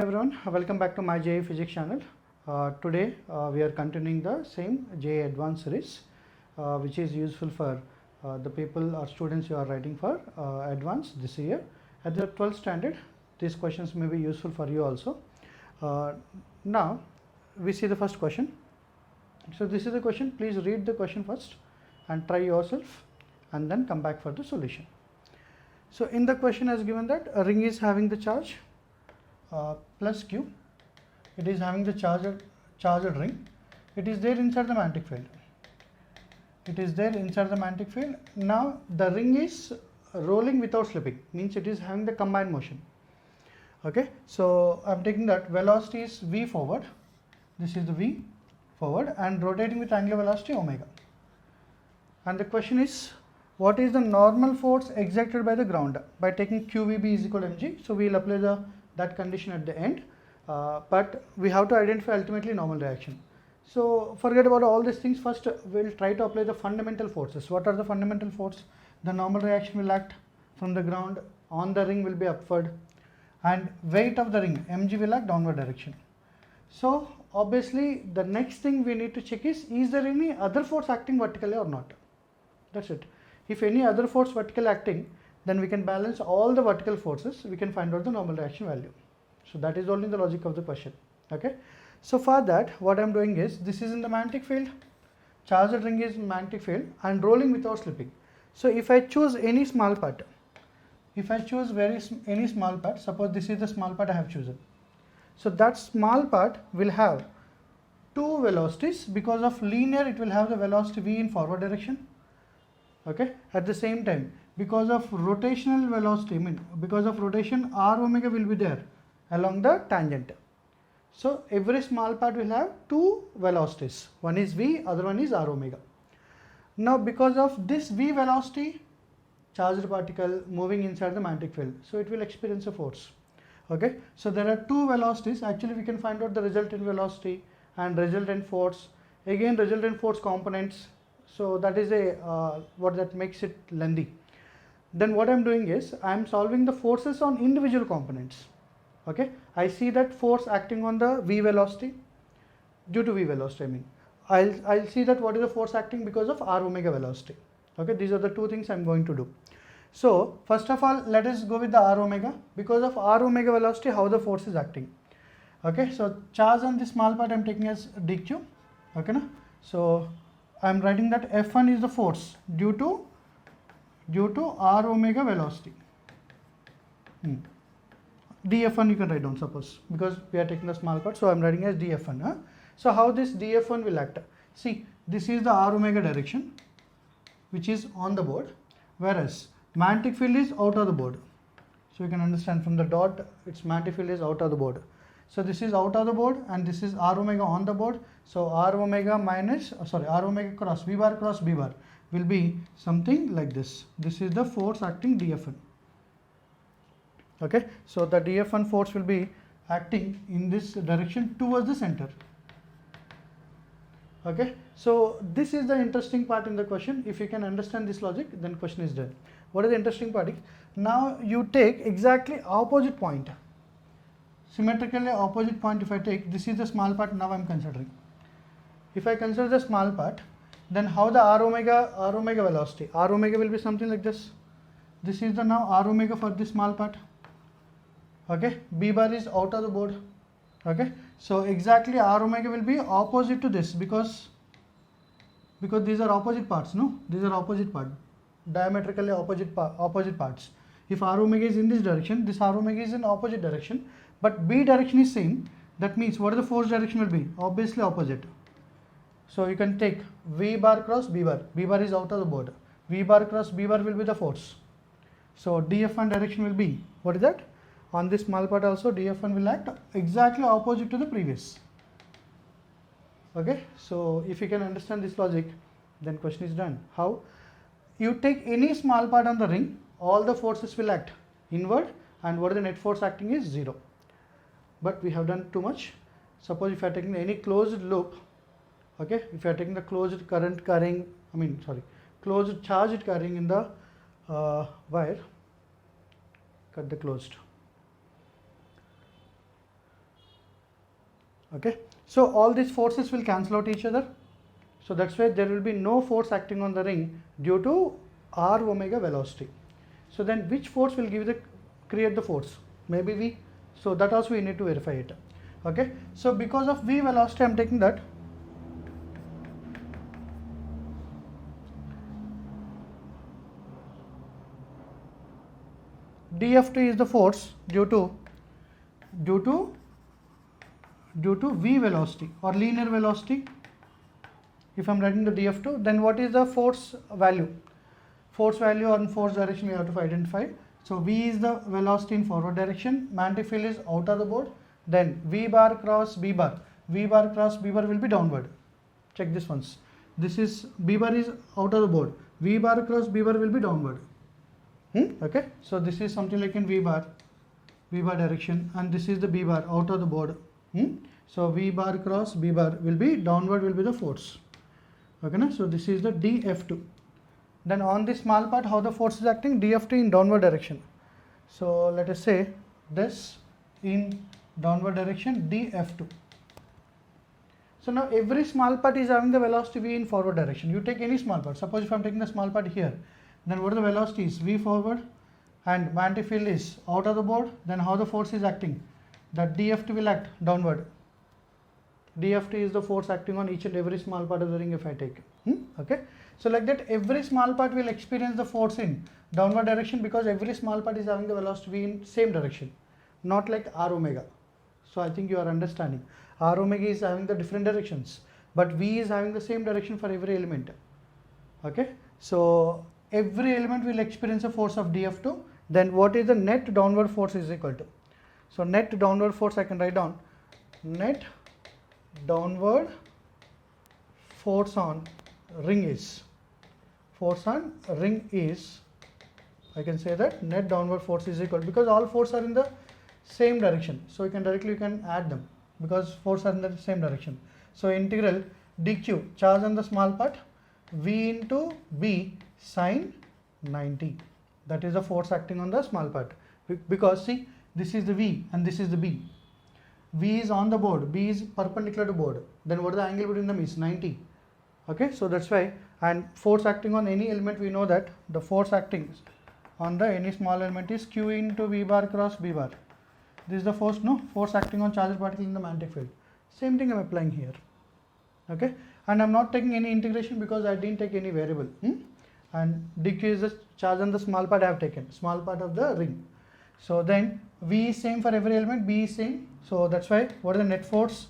Everyone, welcome back to my JEE Physics channel. Today we are continuing the same JEE Advanced series, which is useful for the people or students who are writing for Advanced this year. At the 12th standard, these questions may be useful for you also. Now we see the first question. So this is the question. Please read the question first and try yourself, and then come back for the solution. So in the question as given that a ring is having the charge plus q, it is having the charged ring, it is there inside the magnetic field. It is there inside the magnetic field. Now the ring is rolling without slipping, means it is having the combined motion. Okay, so I am taking that velocity is v forward, this is the v forward, and rotating with angular velocity omega. And the question is, what is the normal force exerted by the ground? By taking qvb is equal to mg, so we will apply that condition at the end, but we have to identify ultimately normal reaction. So forget about all these things. First we will try to apply the fundamental forces. What are the fundamental forces? The normal reaction will act from the ground on the ring will be upward, and weight of the ring mg will act downward direction. So obviously the next thing we need to check is there any other force acting vertically or not? That's it. If any other force vertical acting, then we can balance all the vertical forces, we can find out the normal reaction value. So that is only the logic of the question. Okay, so for that what I am doing is, this is in the magnetic field, charged ring is magnetic field and rolling without slipping. So if I choose any small part, if I choose any small part, suppose this is the small part I have chosen, so that small part will have two velocities. Because of linear, it will have the velocity v in forward direction. Okay, at the same time, because of rotational velocity, because of rotation, r omega will be there along the tangent. So every small part will have two velocities, one is v, other one is r omega. Now because of this v velocity, charged particle moving inside the magnetic field, so it will experience a force. Okay, so there are two velocities. Actually we can find out the resultant velocity and resultant force, again resultant force components. So that is what that makes it lengthy. Then what I am doing is, I am solving the forces on individual components. Okay, I see that force acting on the v velocity, due to v velocity, I'll see that what is the force acting because of r omega velocity. Okay, these are the two things I am going to do. So first of all, let us go with the r omega. Because of r omega velocity, how the force is acting. Okay, so charge on this small part I am taking as dq. Okay, no? So I am writing that F1 is the force due to r omega velocity. dF1 you can write down, suppose, because we are taking the small part, so I am writing as dF1. So how this dF1 will act? See, this is the r omega direction which is on the board, whereas magnetic field is out of the board. So you can understand from the dot, its magnetic field is out of the board. So this is out of the board and this is r omega on the board. So r omega cross v bar cross b bar will be something like this. This is the force acting dF1. Okay, so the dF1 force will be acting in this direction towards the center. Okay, so this is the interesting part in the question. If you can understand this logic, then question is done. What is the interesting part? Now you take exactly opposite point. Symmetrically opposite point, if I take, this is the small part now I am considering. If I consider the small part, then how the r omega velocity, r omega will be something like this. This is the now r omega for this small part. Okay, b bar is out of the board. Okay, so exactly r omega will be opposite to this, because these are opposite parts. No, these are opposite part, diametrically opposite parts. If r omega is in this direction, this r omega is in opposite direction, but b direction is same. That means what is the force direction will be? Obviously opposite. So you can take v bar cross b bar. B bar is out of the board. V bar cross b bar will be the force. So dF1 direction will be, what is that? On this small part also dF1 will act exactly opposite to the previous. Okay, so if you can understand this logic, then question is done. How? You take any small part on the ring, all the forces will act inward, and what is the net force acting is 0. But we have done too much. Suppose if I are taking any closed loop, okay, if you are taking the closed current carrying, closed charge carrying in the wire, cut the closed. Okay, so all these forces will cancel out each other. So that's why there will be no force acting on the ring due to r omega velocity. So then which force will create the force? Maybe V. So that also we need to verify it. Okay, so because of V velocity I am taking that dft is the force due to V velocity or linear velocity. If I am writing the df2, then what is the force value? Force value on force direction we have to identify. So V is the velocity in forward direction, magnetic field is out of the board, then V bar cross B bar. V bar cross B bar will be downward. Check this once. This is B bar is out of the board. V bar cross B bar will be downward. Okay, so this is something like in V bar direction, and this is the B bar out of the board. So V bar cross B bar will be downward, will be the force. Okay, na? So this is the df2. Then on this small part, how the force is acting? dft in downward direction. So let us say this in downward direction df2. So now every small part is having the velocity v in forward direction. You take any small part. Suppose if I am taking the small part here, then what the velocity is? V forward, and magnetic field is out of the board. Then how the force is acting? That dft will act downward. dft is the force acting on each and every small part of the ring if I take. Okay. So like that every small part will experience the force in downward direction because every small part is having the velocity v in same direction, not like r omega. So I think you are understanding. R omega is having the different directions, but v is having the same direction for every element. Okay. So every element will experience a force of df2. Then what is the net downward force is equal to? So net downward force I can write down net downward force on ring is I can say that net downward force is equal, because all forces are in the same direction, so you can add them because forces are in the same direction. So integral dq, charge on the small part, v into b sine 90, that is the force acting on the small part, because see, this is the v and this is the b. V is on the board, B is perpendicular to board, then what is the angle between them is 90. Okay, so that's why. And force acting on any element, we know that the force acting on the any small element is q into V bar cross B bar. This is the force, no? Force acting on charged particle in the magnetic field. Same thing I am applying here. Okay, and I am not taking any integration because I didn't take any variable. And dq is the charge on the small part I have taken, small part of the ring. So then V is same for every element, B is same. So that's why what is the net force?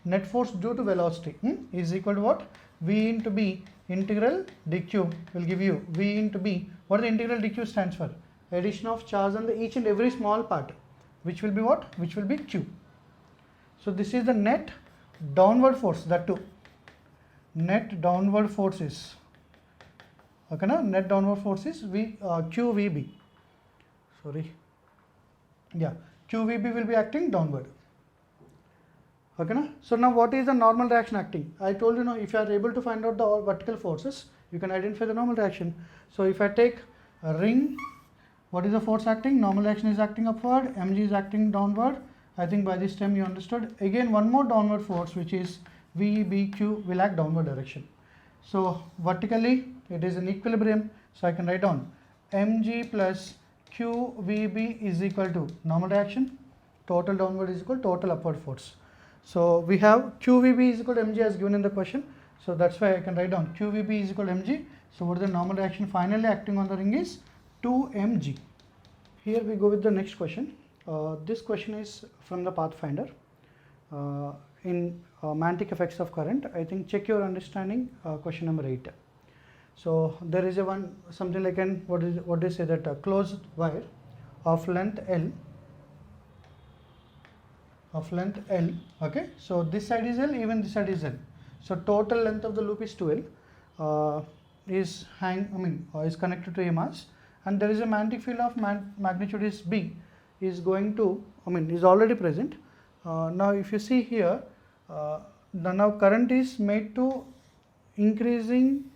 Net force due to velocity is equal to what? V into B integral dq will give you V into B. What the integral dq stands for? Addition of charge on the each and every small part, which will be what? Which will be q. So this is the net downward force, that too. Net downward force is, okay, na? Net downward force is QVB. Sorry. Yeah, QVB will be acting downward. Okay, na? So now what is the normal reaction acting? I told you, if you are able to find out the vertical forces, you can identify the normal reaction. So if I take a ring, what is the force acting? Normal reaction is acting upward, mg is acting downward. I think by this time you understood. Again, one more downward force, which is VBQ, will act downward direction. So vertically it is in equilibrium, so I can write down mg plus QVB is equal to normal reaction, total downward is equal to total upward force. So we have QVB is equal to mg as given in the question. So that's why I can write down QVB is equal to mg. So what is the normal reaction finally acting on the ring is 2mg. Here we go with the next question. This question is from the Pathfinder. In magnetic effects of current, I think check your understanding, question number 8. So there is something like what they say that a closed wire of length L. Okay, so this side is L, even this side is L. So total length of the loop is 2L. Is connected to a mass, and there is a magnetic field of magnitude is B is going to, is already present. Now if you see here, now current is made to increasing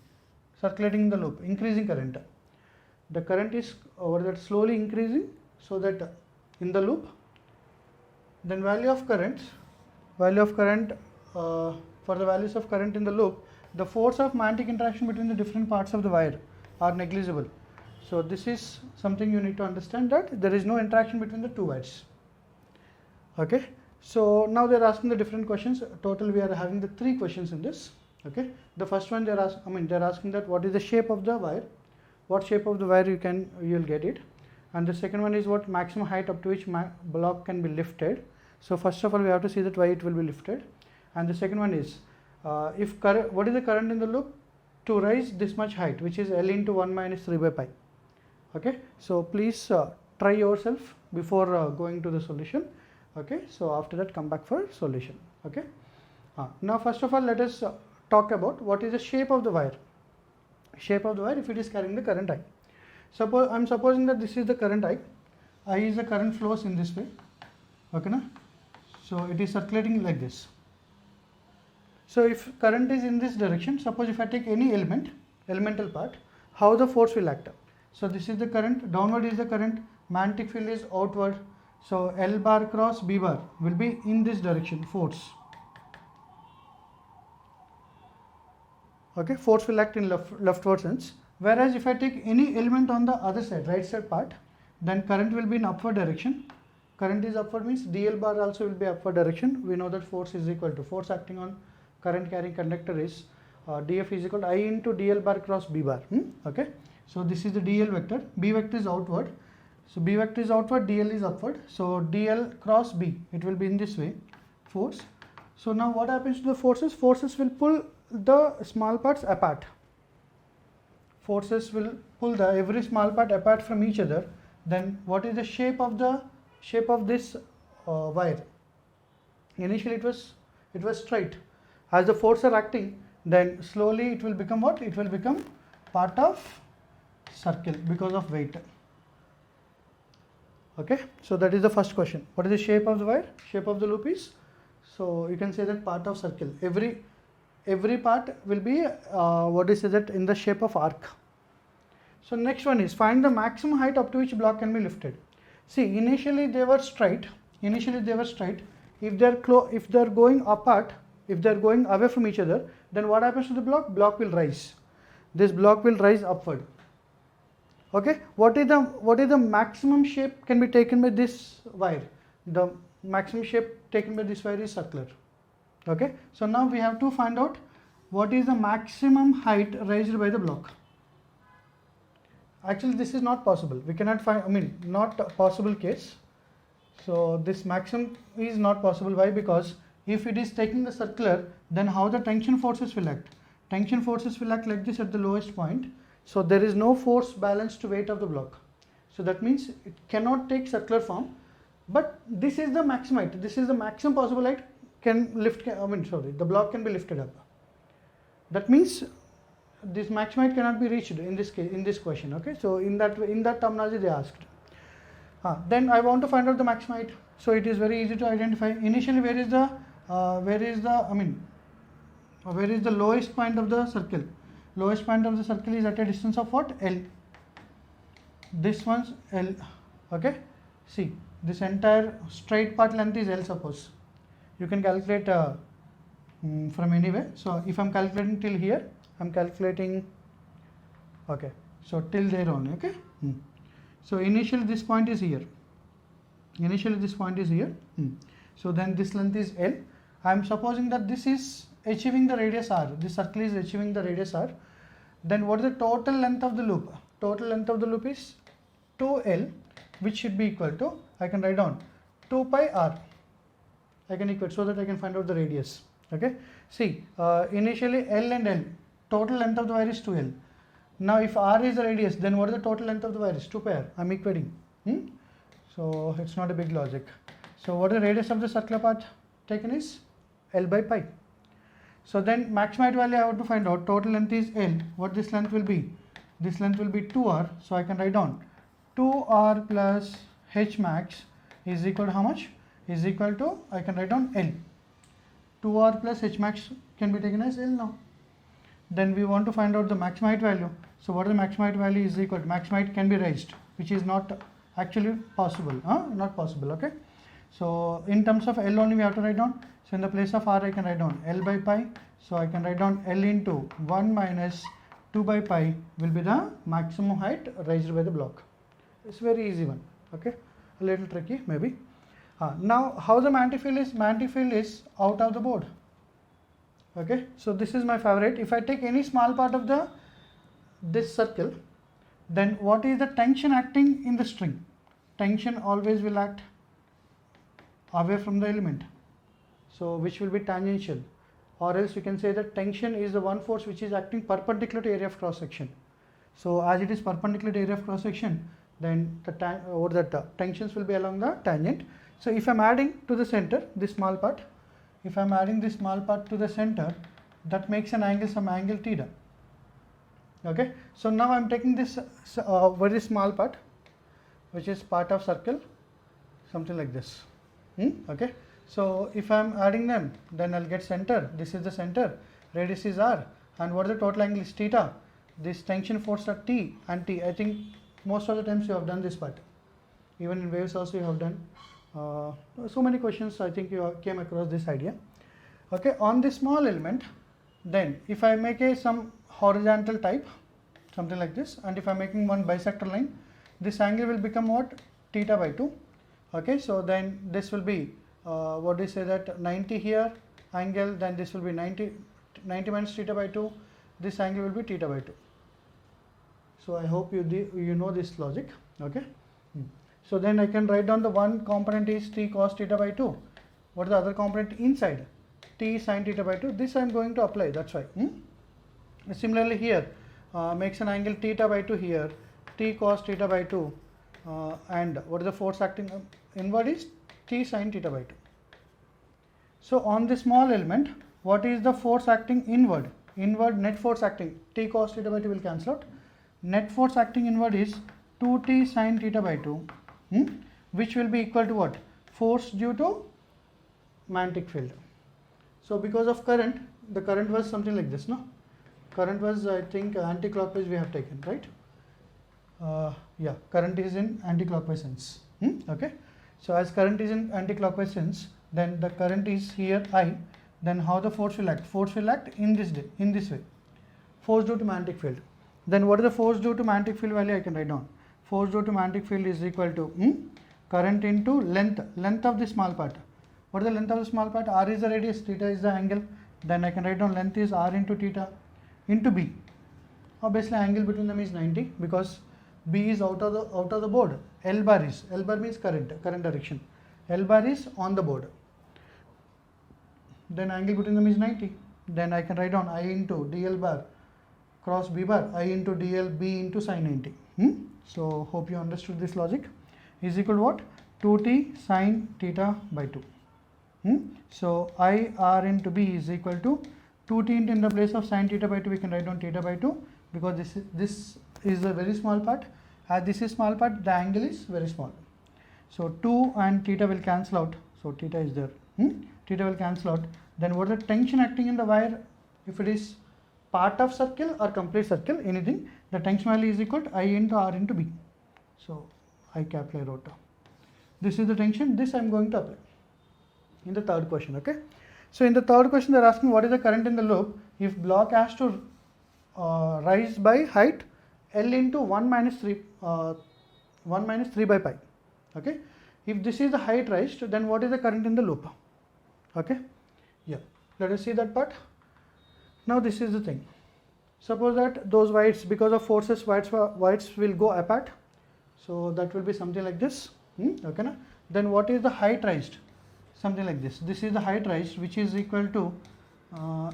circulating the loop, increasing current. The current is over that slowly increasing, so that in the loop, then value of current value of current, for the values of current in the loop, the force of magnetic interaction between the different parts of the wire are negligible. So this is something you need to understand, that there is no interaction between the two wires. Okay, so now they are asking the different questions. Total we are having the 3 questions in this. Okay, the first one they are asking that what is the shape of the wire, what shape of the wire you will get it, and the second one is what maximum height up to which block can be lifted. So first of all we have to see that why it will be lifted, and the second one is what is the current in the loop to rise this much height, which is L into 1 minus 3 by pi. Okay, so please try yourself before going to the solution. Okay, so after that come back for solution. Okay, now first of all let us talk about what is the shape of the wire. Shape of the wire if it is carrying the current I. Suppose I am supposing that this is the current I. I is the current flows in this way. Okay, na? So it is circulating like this. So if current is in this direction, suppose if I take any elemental part, how the force will act. So this is the current, downward is the current, magnetic field is outward. So L bar cross B bar will be in this direction, force. Okay, force will act in leftward sense. Whereas if I take any element on the other side, right side part, then current will be in upward direction. Current is upward means DL bar also will be upward direction. We know that force is equal to, force acting on current carrying conductor is dF is equal to I into DL bar cross B bar. Okay, so this is the DL vector, B vector is outward. So B vector is outward, DL is upward. So DL cross B, it will be in this way, force. So now what happens to the forces? Forces will pull the small parts apart. Forces will pull the every small part apart from each other. Then what is the shape of this wire? Initially it was straight. As the forces are acting, then slowly it will become what? It will become part of circle because of weight. Okay, so that is the first question. What is the shape of the wire? Shape of the loop is, so you can say that part of circle. Every part will be in the shape of arc. So next one is find the maximum height up to which block can be lifted. See, initially they were straight. If they are going apart, if they are going away from each other, then what happens to the block? Block will rise. This block will rise upward. Okay, what is the maximum shape can be taken by this wire? The maximum shape taken by this wire is circular. Okay, so now we have to find out what is the maximum height raised by the block. Actually this is not possible, we cannot find, not a possible case. So this maximum is not possible. Why? Because if it is taking the circular, then how the tension forces will act? Tension forces will act like this at the lowest point. So there is no force balance to weight of the block. So that means it cannot take circular form. But this is the maximum height. This is the maximum possible height the block can be lifted up. That means this maximum height cannot be reached in this case, in this question. Okay, so in that terminology they asked. Then I want to find out the maximum height. So it is very easy to identify. Initially, where is the lowest point of the circle? Lowest point of the circle is at a distance of what? L. This one's L. Okay. See, this entire straight part length is L. Suppose you can calculate from anywhere. So if I am calculating till here, I am calculating. Okay. So till there only. Okay. So initially this point is here. So then this length is L. I am supposing that this is achieving the radius R. This circle is achieving the radius R. Then what is the total length of the loop? Total length of the loop is 2L, which should be equal to, I can write down 2 pi R. I can equate so that I can find out the radius. Okay. See, initially L and L, total length of the wire is 2L. Now if R is the radius, then what is the total length of the wire? Is 2 pi R. I am equating. So it's not a big logic. So what is the radius of the circular part taken is L by pi. So then maximum height value I have to find out. Total length is L. What this length will be? This length will be 2R. So I can write down 2R plus H max is equal to how much? Is equal to, I can write down L. 2R plus H max can be taken as L now. Then we want to find out the maximum height value. So what is the maximum height value is equal to, maximum height can be raised, which is not actually possible. Not possible. Okay. So in terms of L only we have to write down. So in the place of R I can write down L by pi. So I can write down L into 1 minus 2 by pi will be the maximum height raised by the block. It's very easy one. Okay, a little tricky maybe. Now how the Mantic field is out of the board. Okay, so this is my favorite. If I take any small part of this circle, then what is the tension acting in the string? Tension always will act away from the element, so which will be tangential, or else you can say that tension is the one force which is acting perpendicular to area of cross section. So as it is perpendicular to area of cross section, then the tensions will be along the tangent. So if I am adding to the center this small part, if I am adding this small part to the center, that makes an angle, some angle theta. Okay, so now I am taking this very small part which is part of circle, something like this. Okay, so if I am adding them, then I'll get center. This is the center, radius is r, and what is the total angle is theta. This tension force are T and T. I think most of the times you have done this part. Even in waves also you have done. So many questions I think you came across this idea. Okay, on this small element, then if I make some horizontal type, something like this, and if I am making one bisector line, this angle will become what? Theta by 2. Okay, so then this will be what do you say, that 90 here angle, then this will be 90 minus theta by 2, this angle will be theta by 2. So I hope you know this logic. Okay, so then I can write down the one component is T cos theta by 2. What is the other component inside? T sin theta by 2. This I am going to apply, that's why. Similarly here makes an angle theta by 2 here, T cos theta by 2, and what is the force acting inward is T sin theta by 2. So on this small element, what is the force acting inward? Inward net force acting, T cos theta by 2 will cancel out. Net force acting inward is 2T sin theta by 2, which will be equal to what? Force due to Mantic field. So because of current, the current was something like this, no? Current was, I think, anti-clockwise we have taken, right? Yeah, current is in anti-clockwise sense. Okay, so as current is in anti-clockwise sense, then the current is here I. Then how the force will act? Force will act in this way. Force due to Mantic field. Then what is the force due to Mantic field value? I can write down. Force due to Mantic field is equal to current into length of the small part. What is the length of the small part? R is the radius, theta is the angle. Then I can write down length is R into theta into B. Obviously angle between them is 90 because B is out of the board. L bar means current direction. L bar is on the board. Then angle between them is 90. Then I can write down I into dl bar cross B bar, I into dl B into sin 90. So hope you understood this logic. Is equal to what? 2t sin theta by 2. So I R into B is equal to 2t into, in the place of sin theta by 2 we can write down theta by 2, because this is a very small part. As this is small part, the angle is very small. So 2 and theta will cancel out. So theta is there. Theta will cancel out. Then what is the tension acting in the wire? If it is part of circle or complete circle, anything, the tension value is equal to I into R into B. So I capital I wrote. This is the tension. This I am going to apply in the third question. Okay. So in the third question they are asking what is the current in the loop if block has to rise by height L into 1 minus 3 by pi. Okay. If this is the height raised, then what is the current in the loop? Okay. Yeah. Let us see that part. Now this is the thing. Suppose that those wires, because of forces, wires will go apart. So that will be something like this. Okay. Na? Then what is the height raised? Something like this. This is the height raised, which is equal to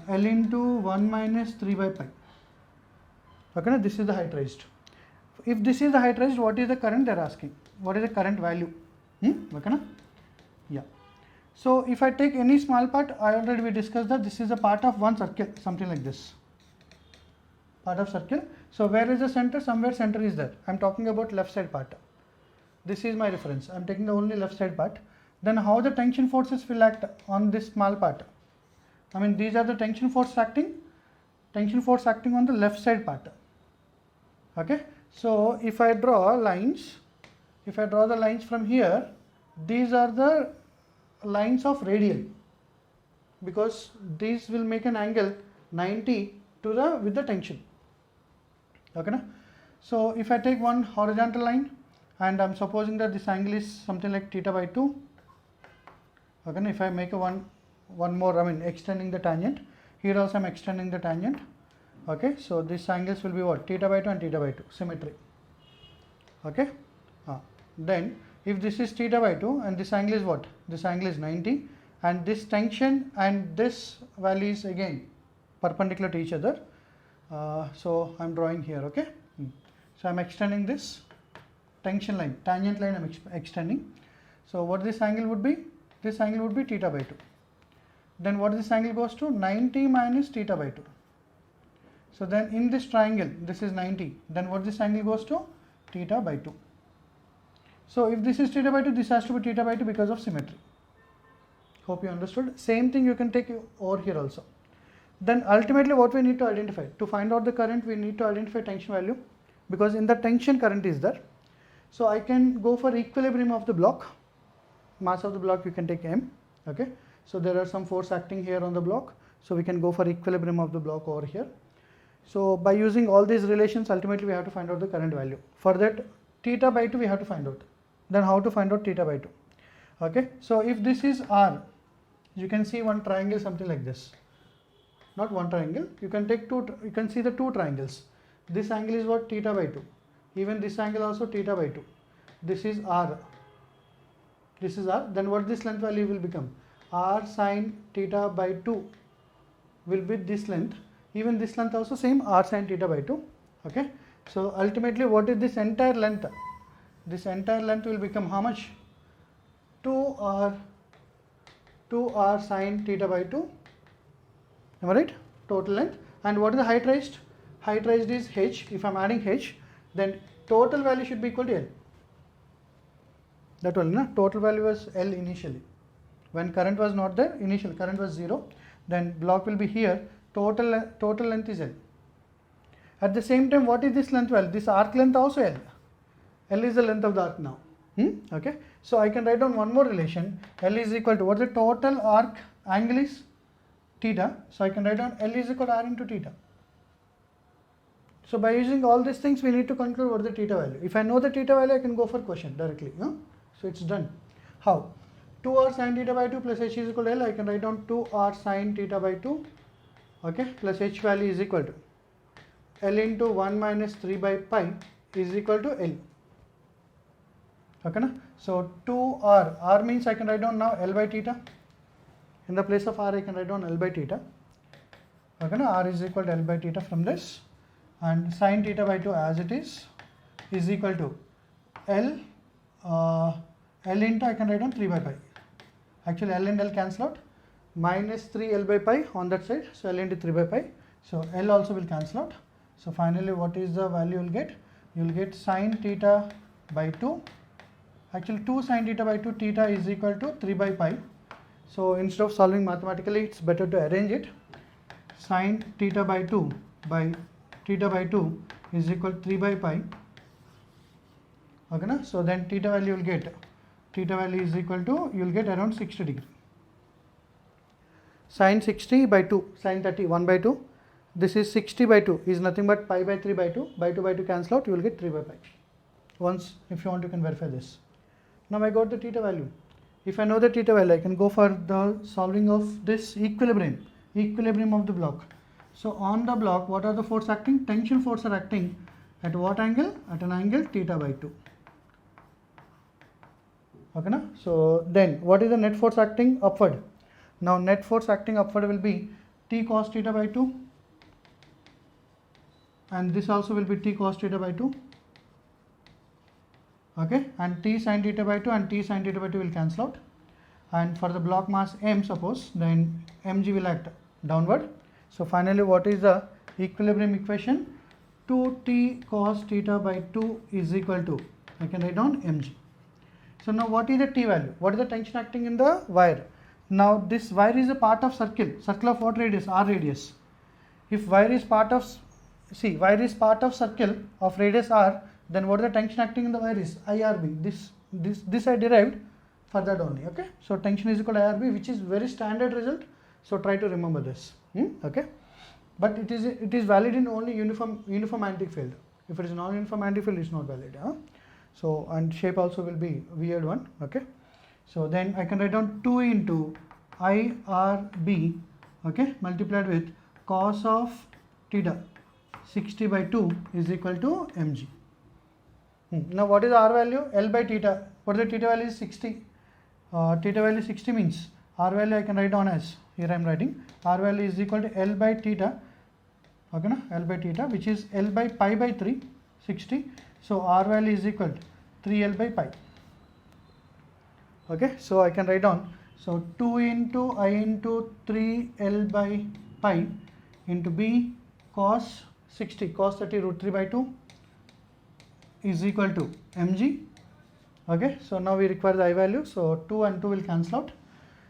L into 1 minus 3 by pi. Okay. Na? This is the height raised. If this is the height raised, what is the current they are asking? What is the current value? Okay. Na? Yeah. So if I take any small part, I already we discussed that this is a part of one circle, something like this. Part of circle. So where is the center? Somewhere center is there. I am talking about left side part. This is my reference. I am taking the only left side part. Then how the tension forces will act on this small part? I mean, these are the tension force acting on the left side part. Okay. So if I draw the lines from here, these are the lines of radial, because these will make an angle 90 to the with the tension. Okay na? So if I take one horizontal line and I'm supposing that this angle is something like theta by 2. Okay na? If I make a one more, I mean extending the tangent, here also I'm extending the tangent. Okay, so these angles will be what? Theta by 2 and theta by 2, symmetry. Okay, then if this is theta by 2 and this angle is what? This angle is 90, and this tension and this value is again perpendicular to each other. So I'm drawing here. Okay, so I'm extending this tension line, tangent line I'm extending. So what this angle would be? This angle would be theta by 2. Then what this angle goes to? 90 minus theta by 2. So then in this triangle, this is 90. Then what this angle goes to? Theta by 2. So if this is theta by 2, this has to be theta by 2 because of symmetry. Hope you understood. Same thing you can take over here also. Then ultimately what we need to identify? To find out the current, we need to identify tension value, because in the tension current is there. So I can go for equilibrium of the block. Mass of the block you can take m. Okay. So there are some force acting here on the block. So we can go for equilibrium of the block over here. So by using all these relations, ultimately we have to find out the current value. For that, theta by 2 we have to find out. Then how to find out theta by 2? Okay, so if this is R, you can see one triangle something like this. Not one triangle, you can take two, you can see the two triangles. This angle is what? Theta by 2. Even this angle also theta by 2. This is R. This is R. Then what this length value will become? R sine theta by 2 will be this length. Even this length also same, R sine theta by 2. Okay, so ultimately what is this entire length? This entire length will become how much? 2R sine theta by 2. Am I right? Total length. And what is the height raised? Height raised is h. If I am adding h, then total value should be equal to L. That only, na? Total value was L initially. When current was not there, initial current was 0. Then block will be here. Total length is L. At the same time, what is this length value? This arc length also L. L is the length of the arc now. Okay. So I can write down one more relation. L is equal to what the total arc angle is? Theta. So I can write down L is equal to R into theta. So by using all these things, we need to conclude what the theta value. If I know the theta value, I can go for quotient directly. So it's done. How? 2R sine theta by 2 plus h is equal to L. I can write down 2R sine theta by 2. Okay, plus h value is equal to L into 1 minus 3 by pi is equal to L. Okay, na? So 2R, R means I can write down now L by theta. In the place of R, I can write down L by theta. Okay, na? R is equal to L by theta from this, and sine theta by 2 as it is equal to L into, I can write down 3 by pi. Actually L and L cancel out. Minus 3 L by pi on that side, so L into 3 by pi. So L also will cancel out. So finally what is the value you will get? You will get sine theta by 2. Actually 2 sine theta by 2, theta is equal to 3 by pi. So instead of solving mathematically, it's better to arrange it. Sine theta by 2 by theta by 2 is equal to 3 by pi. Okay, na? So then theta value you will get, theta value is equal to, you will get around 60 degree. Sine 60 by 2, sine 30, 1 by 2. This is 60 by 2 is nothing but pi by 3 by 2. By 2 by 2 cancel out, you will get 3 by pi. Once, if you want, you can verify this. Now I got the theta value. If I know the theta value, I can go for the solving of this equilibrium of the block. So on the block, what are the force acting? Tension force are acting at what angle? At an angle theta by 2. Okay, na? So then what is the net force acting upward? Now net force acting upward will be T cos theta by 2, and this also will be T cos theta by 2. Okay, and T sin theta by 2 and T sin theta by 2 will cancel out. And for the block mass M, suppose, then mg will act downward. So finally what is the equilibrium equation? 2T cos theta by 2 is equal to, I can write down mg. So now what is the T value? What is the tension acting in the wire? Now this wire is a part of circle of what radius? R radius. If wire is part of, wire is part of circle of radius R, then what is the tension acting in the wire is IRB. This I derived for that only. Okay, so tension is equal to IRB, which is very standard result, so try to remember this. Okay, but it is valid in only uniform magnetic field. If it is non-uniform magnetic field, it's not valid. So, and shape also will be weird one. Okay, so then I can write down 2 into IRB, okay, multiplied with cos of theta 60 by 2 is equal to mg. Now what is R value? L by theta. What is the theta value? Is 60. Theta value 60 means R value I can write down as, here I am writing, R value is equal to L by theta, okay, na? L by theta, which is L by pi by 3, 60. So R value is equal to 3L by pi. Okay, so I can write down, so 2 into I into 3L by pi into B cos 60, cos 30 root 3 by 2 is equal to mg. Okay, so now we require the I value, so 2 and 2 will cancel out,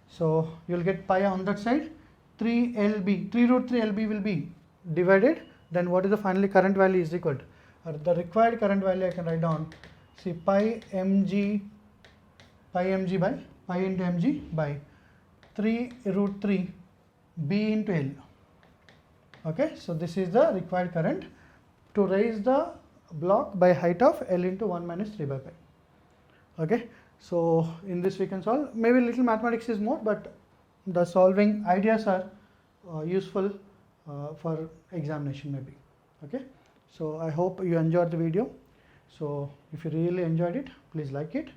so you will get pi on that side, 3LB, 3 root 3 LB will be divided, then what is the finally current value is equal to, or the required current value I can write down, see pi mg by pi into mg by 3 root 3 B into L. Okay, so this is the required current to raise the block by height of L into 1 minus 3 by pi. Okay, so in this we can solve, maybe little mathematics is more, but the solving ideas are useful for examination maybe. Okay, so I hope you enjoyed the video. So if you really enjoyed it, please like it.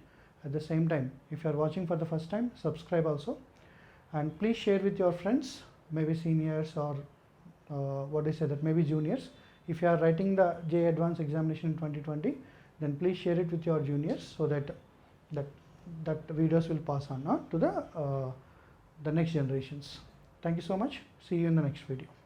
At the same time, if you are watching for the first time, subscribe also, and please share with your friends, maybe seniors or what I say that maybe juniors. If you are writing the JEE Advanced examination in 2020, then please share it with your juniors, so that videos will pass on to the next generations. Thank you so much. See you in the next video.